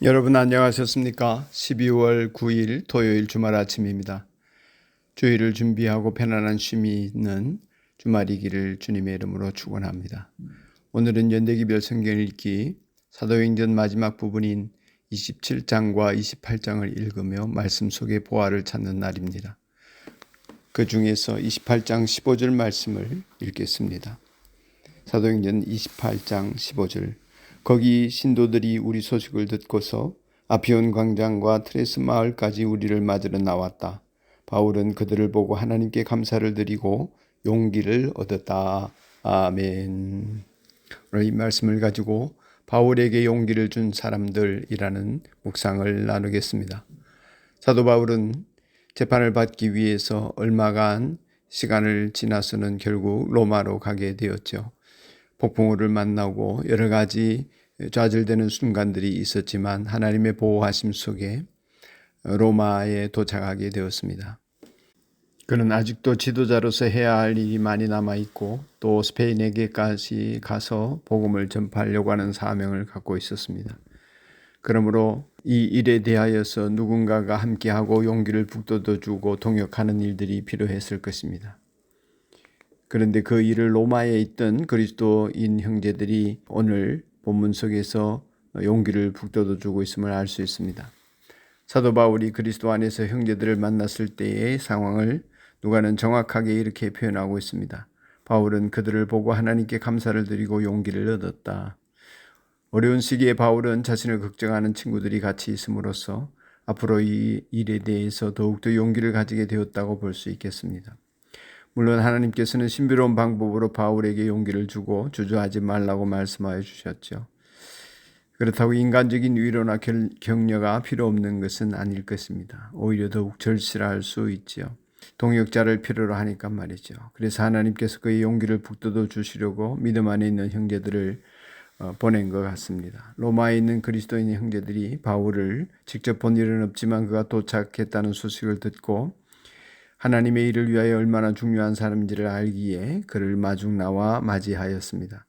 여러분 안녕하셨습니까? 12월 9일 토요일 주말 아침입니다. 주일을 준비하고 편안한 쉼이 있는 주말이기를 주님의 이름으로 축원합니다. 오늘은 연대기별 성경 읽기 사도행전 마지막 부분인 27장과 28장을 읽으며 말씀 속의 보화를 찾는 날입니다. 그 중에서 28장 15절 말씀을 읽겠습니다. 사도행전 28장 15절. 거기 신도들이 우리 소식을 듣고서 아피온 광장과 트레스 마을까지 우리를 맞으러 나왔다. 바울은 그들을 보고 하나님께 감사를 드리고 용기를 얻었다. 아멘. 오늘 이 말씀을 가지고 바울에게 용기를 준 사람들이라는 묵상을 나누겠습니다. 사도 바울은 재판을 받기 위해서 얼마간 시간을 지나서는 결국 로마로 가게 되었죠. 폭풍우를 만나고 여러 가지 좌절되는 순간들이 있었지만 하나님의 보호하심 속에 로마에 도착하게 되었습니다. 그는 아직도 지도자로서 해야 할 일이 많이 남아있고 또 스페인에게까지 가서 복음을 전파하려고 하는 사명을 갖고 있었습니다. 그러므로 이 일에 대하여서 누군가가 함께하고 용기를 북돋워주고 동역하는 일들이 필요했을 것입니다. 그런데 그 일을 로마에 있던 그리스도인 형제들이 오늘 본문 속에서 용기를 북돋워주고 있음을 알 수 있습니다. 사도 바울이 그리스도 안에서 형제들을 만났을 때의 상황을 누가는 정확하게 이렇게 표현하고 있습니다. 바울은 그들을 보고 하나님께 감사를 드리고 용기를 얻었다. 어려운 시기에 바울은 자신을 걱정하는 친구들이 같이 있음으로써 앞으로 이 일에 대해서 더욱더 용기를 가지게 되었다고 볼 수 있겠습니다. 물론 하나님께서는 신비로운 방법으로 바울에게 용기를 주고 주저하지 말라고 말씀하여 주셨죠. 그렇다고 인간적인 위로나 격려가 필요 없는 것은 아닐 것입니다. 오히려 더욱 절실할 수 있죠. 동역자를 필요로 하니까 말이죠. 그래서 하나님께서 그의 용기를 북돋워 주시려고 믿음 안에 있는 형제들을 보낸 것 같습니다. 로마에 있는 그리스도인 형제들이 바울을 직접 본 일은 없지만 그가 도착했다는 소식을 듣고 하나님의 일을 위하여 얼마나 중요한 사람인지를 알기에 그를 마중 나와 맞이하였습니다.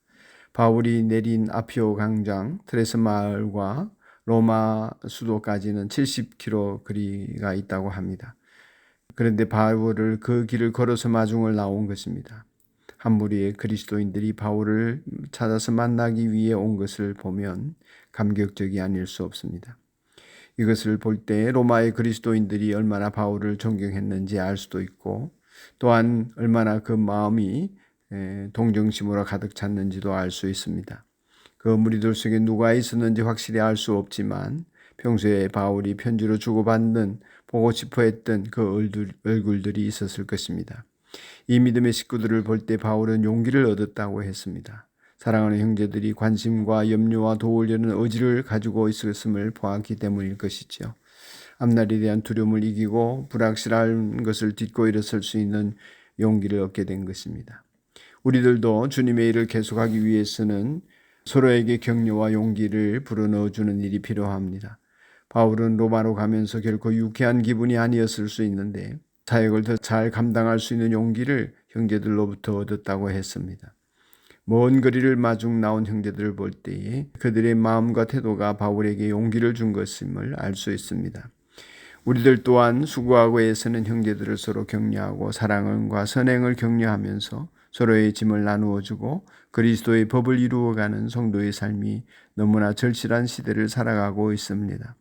바울이 내린 아피오 광장, 트레스 마을과 로마 수도까지는 70km 거리가 있다고 합니다. 그런데 바울을 그 길을 걸어서 마중을 나온 것입니다. 한 무리의 그리스도인들이 바울을 찾아서 만나기 위해 온 것을 보면 감격적이 아닐 수 없습니다. 이것을 볼 때 로마의 그리스도인들이 얼마나 바울을 존경했는지 알 수도 있고 또한 얼마나 그 마음이 동정심으로 가득 찼는지도 알 수 있습니다. 그 무리들 속에 누가 있었는지 확실히 알 수 없지만 평소에 바울이 편지로 주고받는 보고 싶어 했던 그 얼굴들이 있었을 것입니다. 이 믿음의 식구들을 볼 때 바울은 용기를 얻었다고 했습니다. 사랑하는 형제들이 관심과 염려와 도우려는 의지를 가지고 있었음을 보았기 때문일 것이죠. 앞날에 대한 두려움을 이기고 불확실한 것을 딛고 일어설 수 있는 용기를 얻게 된 것입니다. 우리들도 주님의 일을 계속하기 위해서는 서로에게 격려와 용기를 불어넣어주는 일이 필요합니다. 바울은 로마로 가면서 결코 유쾌한 기분이 아니었을 수 있는데 사역을 더 잘 감당할 수 있는 용기를 형제들로부터 얻었다고 했습니다. 먼 거리를 마중 나온 형제들을 볼 때에 그들의 마음과 태도가 바울에게 용기를 준 것임을 알 수 있습니다. 우리들 또한 수고하고 애쓰는 형제들을 서로 격려하고 사랑과 선행을 격려하면서 서로의 짐을 나누어주고 그리스도의 법을 이루어가는 성도의 삶이 너무나 절실한 시대를 살아가고 있습니다.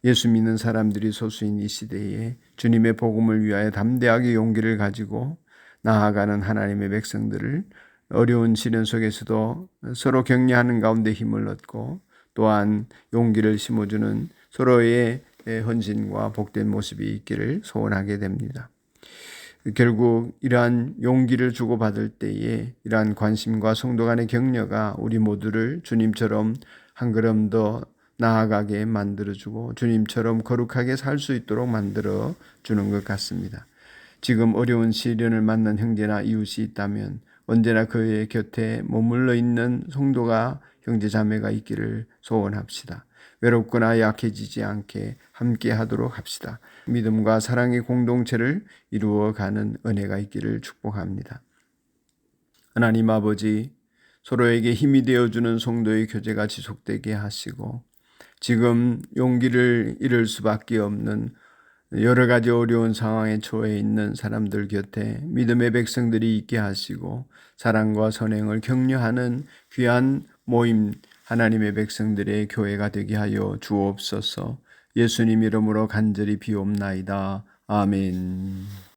예수 믿는 사람들이 소수인 이 시대에 주님의 복음을 위하여 담대하게 용기를 가지고 나아가는 하나님의 백성들을 어려운 시련 속에서도 서로 격려하는 가운데 힘을 얻고 또한 용기를 심어주는 서로의 헌신과 복된 모습이 있기를 소원하게 됩니다. 결국 이러한 용기를 주고받을 때에 이러한 관심과 성도 간의 격려가 우리 모두를 주님처럼 한 걸음 더 나아가게 만들어주고 주님처럼 거룩하게 살 수 있도록 만들어주는 것 같습니다. 지금 어려운 시련을 만난 형제나 이웃이 있다면 언제나 그의 곁에 머물러 있는 성도가 형제 자매가 있기를 소원합시다. 외롭거나 약해지지 않게 함께 하도록 합시다. 믿음과 사랑의 공동체를 이루어가는 은혜가 있기를 축복합니다. 하나님 아버지, 서로에게 힘이 되어주는 성도의 교제가 지속되게 하시고 지금 용기를 잃을 수밖에 없는 여러 가지 어려운 상황에 처해 있는 사람들 곁에 믿음의 백성들이 있게 하시고 사랑과 선행을 격려하는 귀한 모임 하나님의 백성들의 교회가 되게 하여 주옵소서. 예수님 이름으로 간절히 비옵나이다. 아멘.